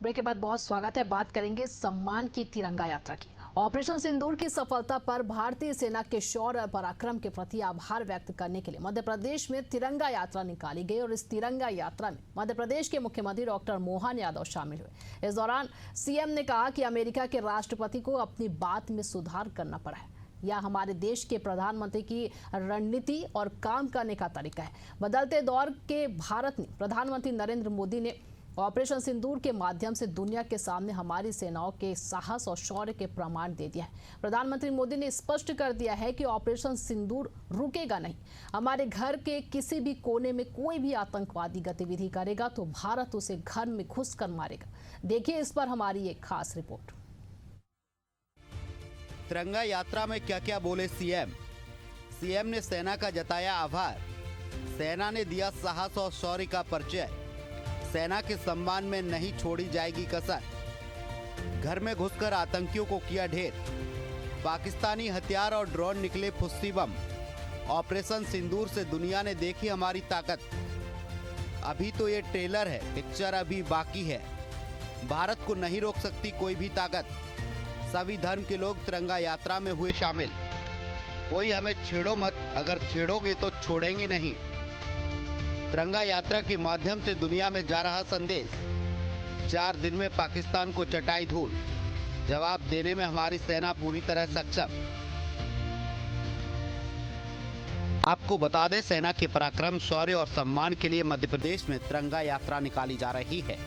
Break के बाद बहुत स्वागत है। बात करेंगे सम्मान की तिरंगा यात्रा की। ऑपरेशन सिंदूर की सफलता पर भारतीय सेना के शौर्य और पराक्रम के प्रति आभार व्यक्त करने के लिए मध्य प्रदेश में तिरंगा यात्रा निकाली गई और इस तिरंगा यात्रा में मध्य प्रदेश के मुख्यमंत्री डॉक्टर मोहन यादव शामिल हुए। इस दौरान सीएम ने कहा कि अमेरिका के राष्ट्रपति को अपनी बात में सुधार करना पड़ा है। यह हमारे देश के प्रधानमंत्री की रणनीति और काम करने का तरीका है। बदलते दौर के भारत ने प्रधानमंत्री नरेंद्र मोदी ने ऑपरेशन सिंदूर के माध्यम से दुनिया के सामने हमारी सेनाओं के साहस और शौर्य के प्रमाण दे दिया है। प्रधानमंत्री मोदी ने स्पष्ट कर दिया है कि ऑपरेशन सिंदूर रुकेगा नहीं। हमारे घर के किसी भी कोने में कोई भी आतंकवादी गतिविधि करेगा तो भारत उसे घर में घुसकर मारेगा। देखिए इस पर हमारी एक खास रिपोर्ट। तिरंगा यात्रा में क्या क्या बोले सीएम ने सेना का जताया आभार। सेना ने दिया साहस और शौर्य का परिचय। सेना के सम्मान में नहीं छोड़ी जाएगी कसर। घर में घुसकर आतंकियों को किया ढेर। पाकिस्तानी हथियार और ड्रोन निकले फुस्सी बम। ऑपरेशन सिंदूर से दुनिया ने देखी हमारी ताकत। अभी तो ये ट्रेलर है, पिक्चर अभी बाकी है। भारत को नहीं रोक सकती कोई भी ताकत। सभी धर्म के लोग तिरंगा यात्रा में हुए शामिल। कोई हमें छेड़ो मत, अगर छेड़ोगे तो छोड़ेंगे नहीं। तिरंगा यात्रा के माध्यम से दुनिया में जा रहा संदेश। 4 दिन में पाकिस्तान को चटाई धूल। जवाब देने में हमारी सेना पूरी तरह सक्षम। आपको बता दें, सेना के पराक्रम, शौर्य और सम्मान के लिए मध्य प्रदेश में तिरंगा यात्रा निकाली जा रही है,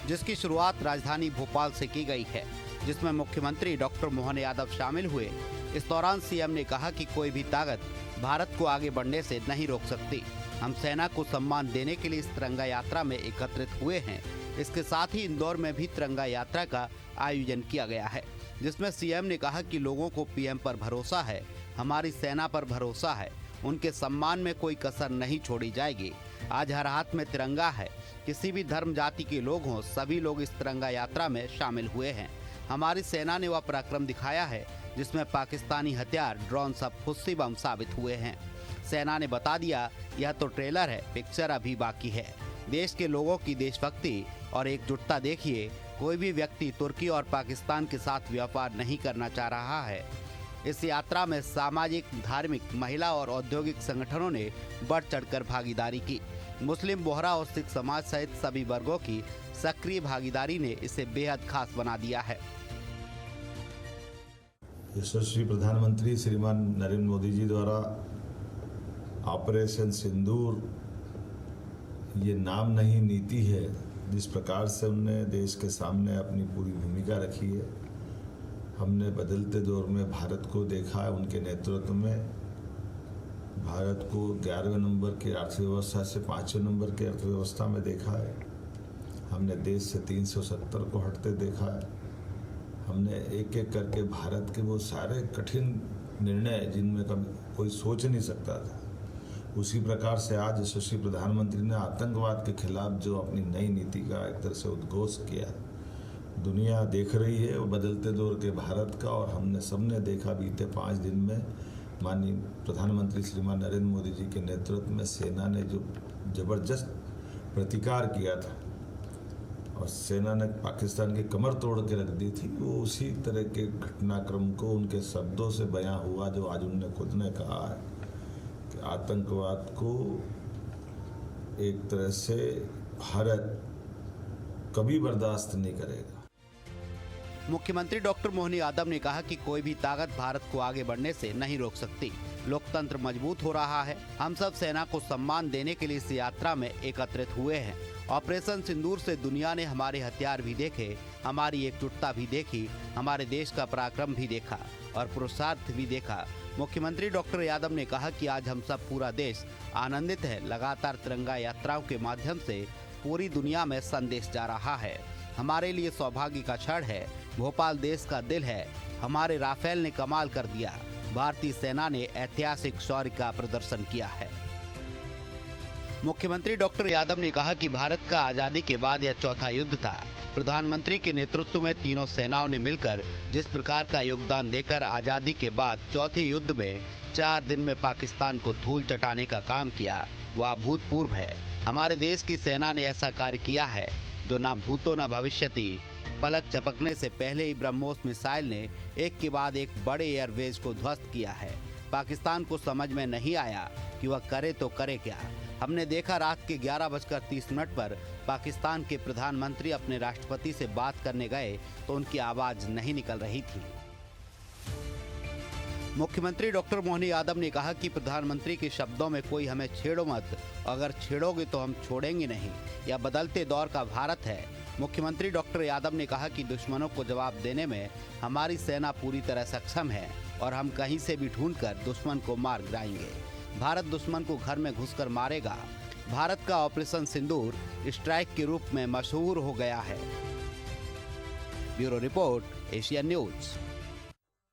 जिसकी शुरुआत राजधानी भोपाल से की गई है, जिसमें मुख्यमंत्री डॉक्टर मोहन यादव शामिल हुए। इस दौरान सीएम ने कहा कि कोई भी ताकत भारत को आगे बढ़ने से नहीं रोक सकती। हम सेना को सम्मान देने के लिए इस तिरंगा यात्रा में एकत्रित हुए हैं। इसके साथ ही इंदौर में भी तिरंगा यात्रा का आयोजन किया गया है, जिसमें सीएम ने कहा कि लोगों को पीएम पर भरोसा है, हमारी सेना पर भरोसा है, उनके सम्मान में कोई कसर नहीं छोड़ी जाएगी। आज हर हाथ में तिरंगा है। किसी भी धर्म जाति के लोग हों, सभी लोग इस तिरंगा यात्रा में शामिल हुए हैं। हमारी सेना ने वह पराक्रम दिखाया है जिसमें पाकिस्तानी हथियार, ड्रोन सब फुस्सी बम साबित हुए हैं। सेना ने बता दिया, यह तो ट्रेलर है, पिक्चर अभी बाकी है। देश के लोगों की देशभक्ति और एकजुटता देखिए। कोई भी व्यक्ति तुर्की और पाकिस्तान के साथ व्यापार नहीं करना चाह रहा है। इस यात्रा में सामाजिक, धार्मिक, महिला और औद्योगिक संगठनों ने बढ़ चढ़कर भागीदारी की। मुस्लिम, बोहरा और सिख समाज सहित सभी वर्गों की सक्रिय भागीदारी ने इसे बेहद खास बना दिया है। यशस्वी प्रधानमंत्री श्रीमान नरेंद्र मोदी जी द्वारा ऑपरेशन सिंदूर, ये नाम नहीं नीति है, जिस प्रकार से उन्होंने देश के सामने अपनी पूरी भूमिका रखी है। हमने बदलते दौर में भारत को देखा है। उनके नेतृत्व में भारत को 11वें नंबर की अर्थव्यवस्था से 5वें नंबर की अर्थव्यवस्था में देखा है। हमने देश से 370 को हटते देखा है। हमने एक एक करके भारत के वो सारे कठिन निर्णय, जिनमें कभी कोई सोच नहीं सकता था, उसी प्रकार से आज यशस्वी प्रधानमंत्री ने आतंकवाद के खिलाफ जो अपनी नई नीति का एक तरह से उद्घोष किया, दुनिया देख रही है वो बदलते दौर के भारत का। और हमने सबने देखा बीते 5 दिन में माननीय प्रधानमंत्री श्रीमान नरेंद्र मोदी जी के नेतृत्व में सेना ने जो जबरदस्त प्रतिकार किया था और सेना ने पाकिस्तान की कमर तोड़ के रख दी थी, वो उसी तरह के घटनाक्रम को उनके शब्दों से बयां हुआ, जो आज उन्होंने खुद ने कहा है कि आतंकवाद को एक तरह से भारत कभी बर्दाश्त नहीं करेगा। मुख्यमंत्री डॉक्टर मोहन यादव ने कहा कि कोई भी ताकत भारत को आगे बढ़ने से नहीं रोक सकती। लोकतंत्र मजबूत हो रहा है। हम सब सेना को सम्मान देने के लिए इस यात्रा में एकत्रित हुए हैं। ऑपरेशन सिंदूर से दुनिया ने हमारे हथियार भी देखे, हमारी एकजुटता भी देखी, हमारे देश का पराक्रम भी देखा और पुरुषार्थ भी देखा। मुख्यमंत्री डॉक्टर यादव ने कहा कि आज हम सब, पूरा देश आनंदित है। लगातार तिरंगा यात्राओं के माध्यम से पूरी दुनिया में संदेश जा रहा है। हमारे लिए सौभाग्य का क्षण है। भोपाल देश का दिल है। हमारे राफेल ने कमाल कर दिया। भारतीय सेना ने ऐतिहासिक शौर्य का प्रदर्शन किया है। मुख्यमंत्री डॉक्टर यादव ने कहा कि भारत का आजादी के बाद यह चौथा युद्ध था। प्रधानमंत्री के नेतृत्व में तीनों सेनाओं ने मिलकर जिस प्रकार का योगदान देकर आजादी के बाद चौथे युद्ध में 4 दिन में पाकिस्तान को धूल चटाने का काम किया, वह अभूतपूर्व है। हमारे देश की सेना ने ऐसा कार्य किया है जो ना भूतो ना भविष्यति पलक झपकने से पहले ही ब्रह्मोस मिसाइल ने एक के बाद एक बड़े एयरवेज को ध्वस्त किया है। पाकिस्तान को समझ में नहीं आया कि वह करे तो करे क्या। हमने देखा रात के 11:30 पर पाकिस्तान के प्रधानमंत्री अपने राष्ट्रपति से बात करने गए तो उनकी आवाज नहीं निकल रही थी। मुख्यमंत्री डॉक्टर मोहन यादव ने कहा कि प्रधानमंत्री के शब्दों में कोई हमें छेड़ो मत, अगर छेड़ोगे तो हम छोड़ेंगे नहीं। यह बदलते दौर का भारत है। मुख्यमंत्री डॉक्टर यादव ने कहा कि दुश्मनों को जवाब देने में हमारी सेना पूरी तरह सक्षम है और हम कहीं से भी ढूंढकर दुश्मन को मार गिराएंगे। भारत दुश्मन को घर में घुसकर मारेगा। भारत का ऑपरेशन सिंदूर स्ट्राइक के रूप में मशहूर हो गया है। Bureau report, Asian news.